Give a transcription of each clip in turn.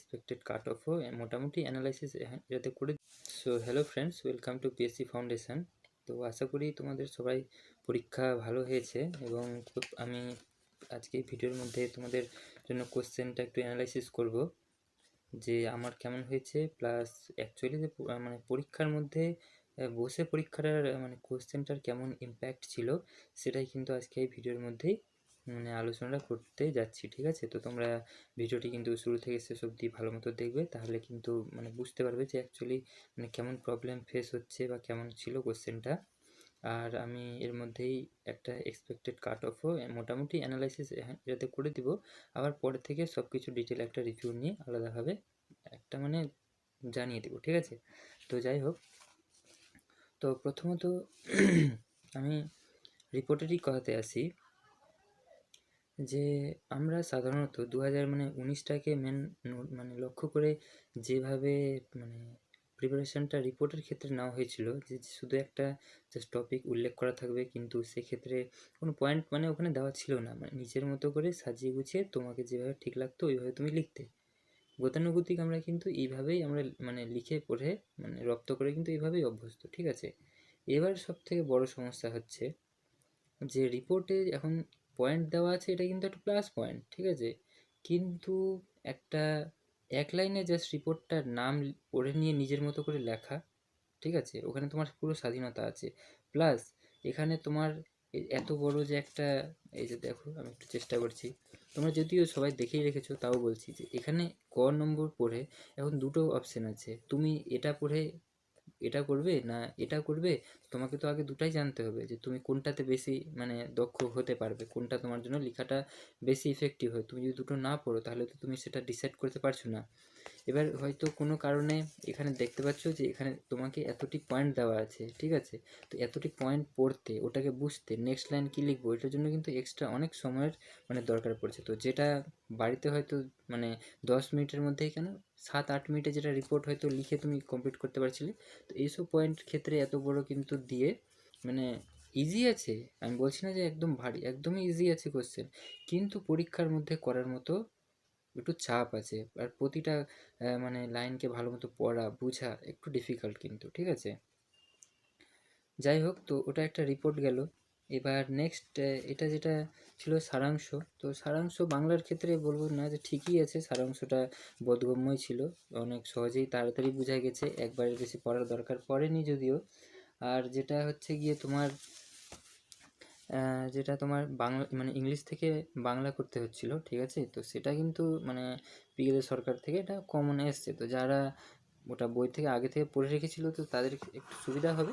Expected cut অফও মোটামুটি analysis এটাতে করে। So hello friends, welcome to PSC foundation. তো আশা করি তোমাদের সবাই পরীক্ষা ভালো হয়েছে এবং আমি আজকে এই ভিডিওর মধ্যে তোমাদের জন্য কোশ্চেনটা একটু অ্যানালাইসিস করব যে আমার কেমন হয়েছে, প্লাস অ্যাকচুয়ালি যে মানে পরীক্ষার মধ্যে বসে পরীক্ষাটার মানে কোশ্চেনটার কেমন ইম্প্যাক্ট ছিল সেটাই কিন্তু আজকে এই ভিডিওর মধ্যেই মানে আলোচনাটা করতে যাচ্ছি। ঠিক আছে, তো তোমরা ভিডিওটি কিন্তু শুরু থেকে শেষ অবধি ভালো মতো দেখবে, তাহলে কিন্তু মানে বুঝতে পারবে যে অ্যাকচুয়ালি মানে কেমন প্রবলেম ফেস হচ্ছে বা কেমন ছিল কোশ্চেনটা। আর আমি এর মধ্যেই একটা এক্সপেক্টেড কাট অফও মোটামুটি অ্যানালাইসিস এটাতে করে দিব, আবার পরে থেকে সব কিছু ডিটেল একটা রিভিউ নিয়ে আলাদাভাবে একটা মানে জানিয়ে দেবো। ঠিক আছে, তো যাই হোক, তো প্রথমত আমি রিপোর্টেরই কথাতে আসি যে আমরা সাধারণত 2019টাকে মানে লক্ষ্য করে যেভাবে মানে প্রিপারেশানটা রিপোর্টের ক্ষেত্রে নেওয়া হয়েছিল, যে শুধু একটা জাস্ট টপিক উল্লেখ করা থাকবে, কিন্তু সেক্ষেত্রে কোনো পয়েন্ট মানে ওখানে দেওয়া ছিল না, মানে নিজের মতো করে সাজিয়ে গুছিয়ে তোমাকে যেভাবে ঠিক লাগতো ওইভাবে তুমি লিখতে। গতানুগতিক আমরা কিন্তু এইভাবেই আমরা মানে লিখে পড়ে মানে রপ্ত করে কিন্তু এইভাবেই অভ্যস্ত। ঠিক আছে, এবার সব থেকে বড় সমস্যা হচ্ছে যে রিপোর্টে এখন পয়েন্ট দেওয়া আছে, এটা কিন্তু একটা প্লাস পয়েন্ট। ঠিক আছে, কিন্তু একটা এক লাইনে জাস্ট রিপোর্টটার নাম পড়ে নিয়ে নিজের মতো করে লেখা, ঠিক আছে, ওখানে তোমার পুরো স্বাধীনতা আছে। প্লাস এখানে তোমার এত বড় যে একটা, এই যে দেখো আমি একটু চেষ্টা করছি, তোমরা যদিও সবাই দেখেই রেখেছো তাও বলছি যে এখানে ক নম্বর পড়ে এখন দুটো অপশান আছে, তুমি এটা পড়ে এটা করবে না এটা করবে। তোমাকে তো আগে দুটাই জানতে হবে যে তুমি কোনটাতে বেশি মানে দক্ষ হতে পারবে, কোনটা তোমার জন্য লেখাটা বেশি ইফেক্টিভ হয়। তুমি যদি দুটো না পড়ো তাহলে তো তুমি সেটা ডিসাইড করতে পারছো না। এবার হয়তো কোনো কারণে এখানে দেখতে পাচ্ছ যে এখানে তোমাকে এতটি পয়েন্ট দেওয়া আছে, ঠিক আছে, তো এতটি পয়েন্ট পড়তে, ওটাকে বুঝতে নেক্সট লাইন কী লিখবো, এটার জন্য কিন্তু এক্সট্রা অনেক সময়ের মানে দরকার পড়ছে। তো যেটা বাড়িতে হয়তো মানে 10 মিনিটের মধ্যেই কেন 7-8 মিনিটে যেটা রিপোর্ট হয়তো লিখে তুমি কমপ্লিট করতে পারছিলে, তো এইসব পয়েন্ট ক্ষেত্রে এত বড় কিন্তু দিয়ে মানে ইজি আছে, আমি বলছি না যে একদম ভারী, একদমই ইজি আছে কোশ্চেন, কিন্তু পরীক্ষার মধ্যে করার মতো একটু চাপ আছে। আর প্রতিটা মানে লাইনকে ভালো মতো পড়া বোঝা একটু ডিফিকাল্ট কিন্তু। ঠিক আছে, যাই হোক, তো ওটা একটা রিপোর্ট গেল। এবার নেক্সট এটা যেটা ছিল সারাংশ, তো সারাংশ বাংলার ক্ষেত্রে বলবো না যে ঠিকই আছে, সারাংশটা বোধগম্যই ছিল, অনেক সহজেই তাড়াতাড়ি বোঝা গেছে, একবারের বেশি পড়ার দরকার পড়েনি যদিও। আর যেটা হচ্ছে গিয়ে তোমার যেটা তোমার বাংলা মানে ইংলিশ থেকে বাংলা করতে হচ্ছিলো, ঠিক আছে, তো সেটা কিন্তু মানে পিএলএ সরকার থেকে এটা কমন এসছে, তো যারা ওটা বই থেকে আগে থেকে পড়ে রেখেছিল তো তাদের একটু সুবিধা হবে।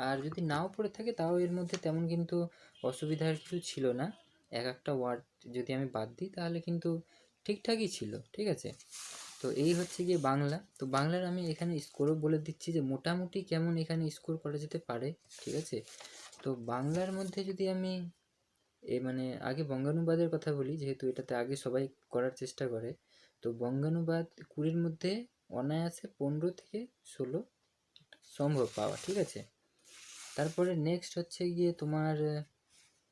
আর যদি নাও পড়ে থাকে তাও এর মধ্যে তেমন কিন্তু অসুবিধার কিছু ছিল না, এক একটা ওয়ার্ড যদি আমি বাদ দিই তাহলে কিন্তু ঠিকঠাকই ছিল। ঠিক আছে, তো এই হচ্ছে গিয়ে বাংলা। তো বাংলার আমি এখানে স্কোরও বলে দিচ্ছি যে মোটামুটি কেমন এখানে স্কোর করা যেতে পারে। ঠিক আছে, তো বাংলার মধ্যে যদি আমি মানে আগে বঙ্গানুবাদের কথা বলি, যেহেতু এটাতে আগে সবাই করার চেষ্টা করে, তো বঙ্গানুবাদ 20-র মধ্যে অনায়াসে 15 থেকে 16 সম্ভব পাওয়া। ঠিক আছে, তারপরে নেক্সট হচ্ছে গিয়ে তোমার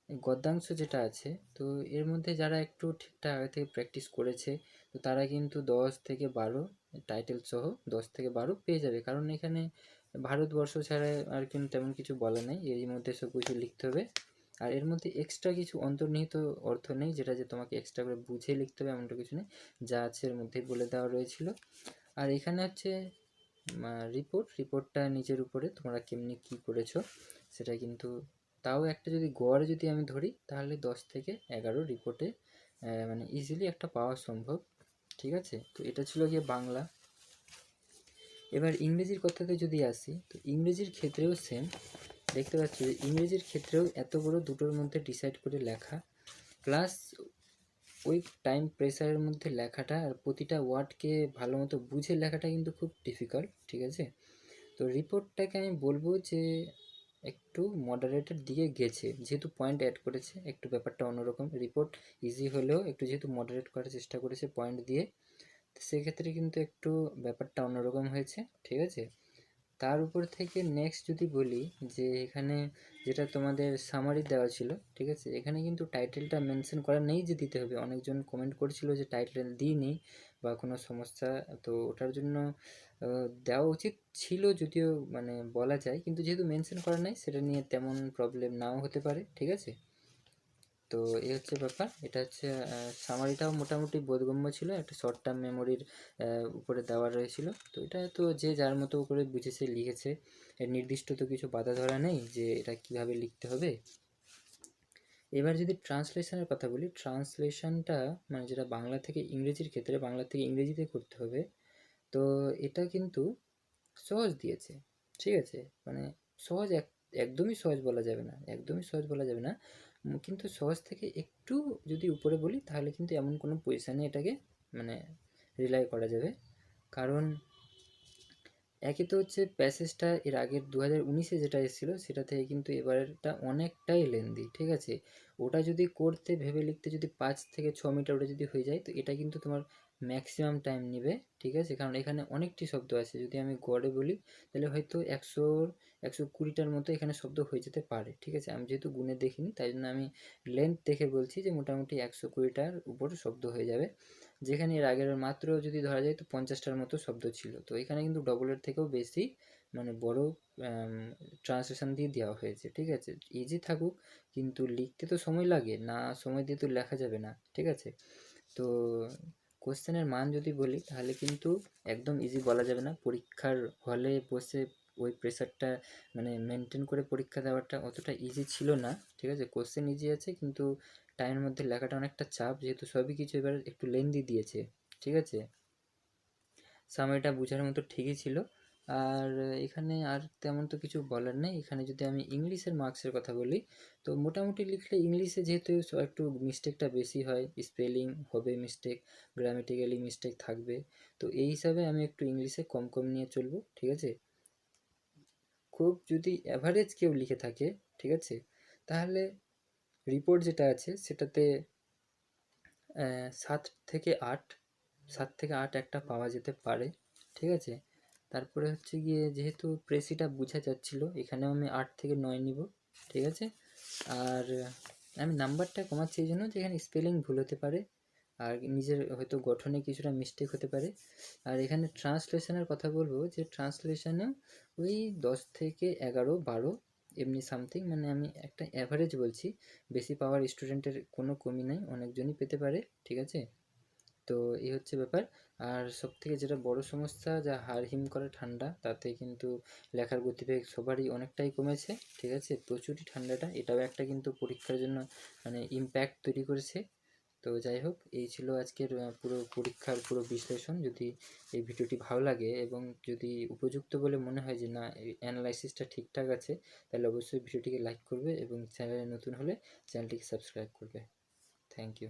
গদ্যাংশ যেটা আছে, তো এর মধ্যে যারা একটু ঠিকঠাক আগে থেকে প্র্যাকটিস করেছে তো তারা কিন্তু 10 থেকে 12 টাইটেল সহ 10 থেকে 12 পেয়ে যাবে, কারণ এখানে ভারতবর্ষ ছাড়া আর কিন্তু তেমন কিছু বলা নেই, এরই মধ্যে সব কিছু লিখতে হবে। আর এর মধ্যে এক্সট্রা কিছু অন্তর্নিহিত অর্থ নেই, যেটা যে তোমাকে এক্সট্রা করে বুঝে লিখতে হবে এমনটা কিছু নেই, যা আছে এর মধ্যেই বলে দেওয়া রয়েছিল। আর এখানে হচ্ছে রিপোর্টটা নিজের উপরে তোমরা কেমনি কী করেছো সেটা কিন্তু, তাও একটা যদি গড় যদি আমি ধরি তাহলে 10 থেকে 11 রিপোর্টে মানে ইজিলি একটা পাওয়া সম্ভব। ঠিক আছে, তো এটা ছিল গিয়ে বাংলা। এবার ইংরেজির কথাতে যদি আসি, তো ইংরেজির ক্ষেত্রেও সেম দেখতে পাচ্ছি, ইংরেজির ক্ষেত্রেও এত বড় দুটোর মধ্যে ডিসাইড করে লেখা, প্লাস ওই টাইম প্রেসারের মধ্যে লেখাটা আর প্রতিটা ওয়ার্ডকে ভালো মতো বুঝে লেখাটা কিন্তু খুব ডিফিকাল্ট। ঠিক আছে, তো রিপোর্টটাকে আমি বলবো যে একটু মডারেটের দিকে গেছে, যেহেতু পয়েন্ট অ্যাড করেছে একটু ব্যাপারটা অন্যরকম। রিপোর্ট ইজি হলেও একটু যেহেতু মডারেট করার চেষ্টা করেছে পয়েন্ট দিয়ে, সেক্ষেত্রে কিন্তু একটু ব্যাপারটা অন্যরকম হয়েছে। ঠিক আছে, তার উপর থেকে নেক্সট যদি বলি যে এখানে যেটা তোমাদের সামারি দেওয়া ছিল, ঠিক আছে, এখানে কিন্তু টাইটেলটা মেনশন করা নেই যে দিতে হবে, অনেকজন কমেন্ট করেছিল যে টাইটেল দিইনি, বা কোনো সমস্যা, তো ওটার জন্য দেওয়া উচিত ছিল যদিও, মানে বলা যায়, কিন্তু যেহেতু মেনশন করা নাই সেটা নিয়ে তেমন প্রবলেম নাও হতে পারে, ঠিক আছে। তো এই হচ্ছে ব্যাপার। এটা হচ্ছে সামারিটাও মোটামুটি বোধগম্য ছিল, একটা শর্ট টার্ম মেমোরির উপরে দেওয়া রয়েছিল। তো এটা তো যে যার মতো করে বুঝেছে লিখেছে, এর নির্দিষ্ট তো কিছু বাধা ধরা নেই যে এটা কিভাবে লিখতে হবে। এবার যদি ট্রান্সলেশনের কথা বলি, ট্রান্সলেশনটা মানে যেটা বাংলা থেকে ইংরেজির ক্ষেত্রে বাংলা থেকে ইংরেজিতে করতে হবে, তো এটা কিন্তু সহজ দিয়েছে, ঠিক আছে। মানে সহজ, একদমই সহজ বলা যাবে না, একদমই সহজ বলা যাবে না, কিন্তু সহজ থেকে একটু যদি উপরে বলি তাহলে কিন্তু এমন কোনো পজিশানে এটাকে মানে রিলাই করা যাবে। কারণ একে তো হচ্ছে প্যাসেজটা এর আগের 2019-এ যেটা এসেছিলো সেটা থেকে কিন্তু এবারেরটা অনেকটাই লেন্দি, ঠিক আছে। ওটা যদি করতে ভেবে লিখতে যদি 5 থেকে 6 মিনিট ওটা যদি হয়ে যায়, তো এটা কিন্তু তোমার ম্যাক্সিমাম টাইম নেবে, ঠিক আছে। কারণ এখানে অনেকটি শব্দ আছে, যদি আমি গড়ে বলি তাহলে হয়তো 120টার মতো এখানে শব্দ হয়ে যেতে পারে, ঠিক আছে। আমি যেহেতু গুণে দেখিনি তাই জন্য আমি লেন্থ দেখে বলছি যে মোটামুটি 120টার উপর শব্দ হয়ে যাবে, যেখানে এর আগের মাত্র যদি ধরা যায় তো 50টার মতো শব্দ ছিল। তো এখানে কিন্তু ডবলের থেকেও বেশি মানে বড় ট্রান্সলেশন দিয়ে দেওয়া হয়েছে, ঠিক আছে। ইজি থাকুক, কিন্তু লিখতে তো সময় লাগে না, সময় দিয়ে তো লেখা যাবে না, ঠিক আছে। তো কোশ্চেনের মান যদি বলি তাহলে কিন্তু একদম ইজি বলা যাবে না, পরীক্ষার হলে বসে ওই প্রেশারটা মানে মেনটেন করে পরীক্ষা দেওয়াটা অতটা ইজি ছিল না, ঠিক আছে। কোশ্চেন ইজি আছে কিন্তু টাইমের মধ্যে লেখাটা অনেকটা চাপ, যেহেতু সবই কিছু এবার একটু লেন্দি দিয়েছে, ঠিক আছে। সামারিটা বোঝার মতো ঠিকই ছিল। আর এখানে আর তেমন তো কিছু বলার নেই। এখানে যদি আমি ইংলিশের মার্কসের কথা বলি, তো মোটামুটি লিখলে ইংলিশে যেহেতু একটু মিস্টেকটা বেশি হয়, স্পেলিং হবে মিস্টেক, গ্রামেটিক্যালি মিস্টেক থাকবে, তো এই হিসাবে আমি একটু ইংলিশে কম কম নিয়ে চলবো, ঠিক আছে। খুব যদি অ্যাভারেজ কেউ লিখে থাকে, ঠিক আছে, তাহলে রিপোর্ট যেটা আছে সেটাতে 7 থেকে 8, 7 থেকে 8 একটা পাওয়া যেতে পারে, ঠিক আছে। তারপরে হচ্ছে গিয়ে যেহেতু প্রেসিটা বোঝা যাচ্ছিলো, এখানেও আমি 8 থেকে 9 নিব, ঠিক আছে। আর আমি নাম্বারটা কমাচ্ছি এই জন্য যে এখানে স্পেলিং ভুল হতে পারে, আর নিজের হয়তো গঠনে কিছুটা মিস্টেক হতে পারে। আর এখানে ট্রান্সলেশনের কথা বলবো যে ট্রান্সলেশনেও ওই 10 থেকে 11, 12 এমনি সামথিং, মানে আমি একটা অ্যাভারেজ বলছি, বেশি পাওয়ার স্টুডেন্টের কোনো কমি নাই, অনেকজনই পেতে পারে, ঠিক আছে। তো এই হচ্ছে ব্যাপার। আর সবথেকে যেটা বড় সমস্যা, যা হাড় হিম করে ঠান্ডা, তাতে কিন্তু লেখার গতিবেগ সবারই অনেকটাই কমেছে, ঠিক আছে। প্রচুরই ঠান্ডাটা, এটাও একটা কিন্তু পরীক্ষার জন্য মানে ইম্প্যাক্ট তৈরি করেছে। তো যাই হোক, এই ছিল আজকের পুরো পরীক্ষার পুরো বিশ্লেষণ। যদি এই ভিডিওটি ভালো লাগে এবং যদি উপযুক্ত বলে মনে হয় যে না এই অ্যানালাইসিসটা ঠিকঠাক আছে, তাহলে অবশ্যই ভিডিওটিকে লাইক করবে এবং চ্যানেলে নতুন হলে চ্যানেলটিকে সাবস্ক্রাইব করবে। Thank you.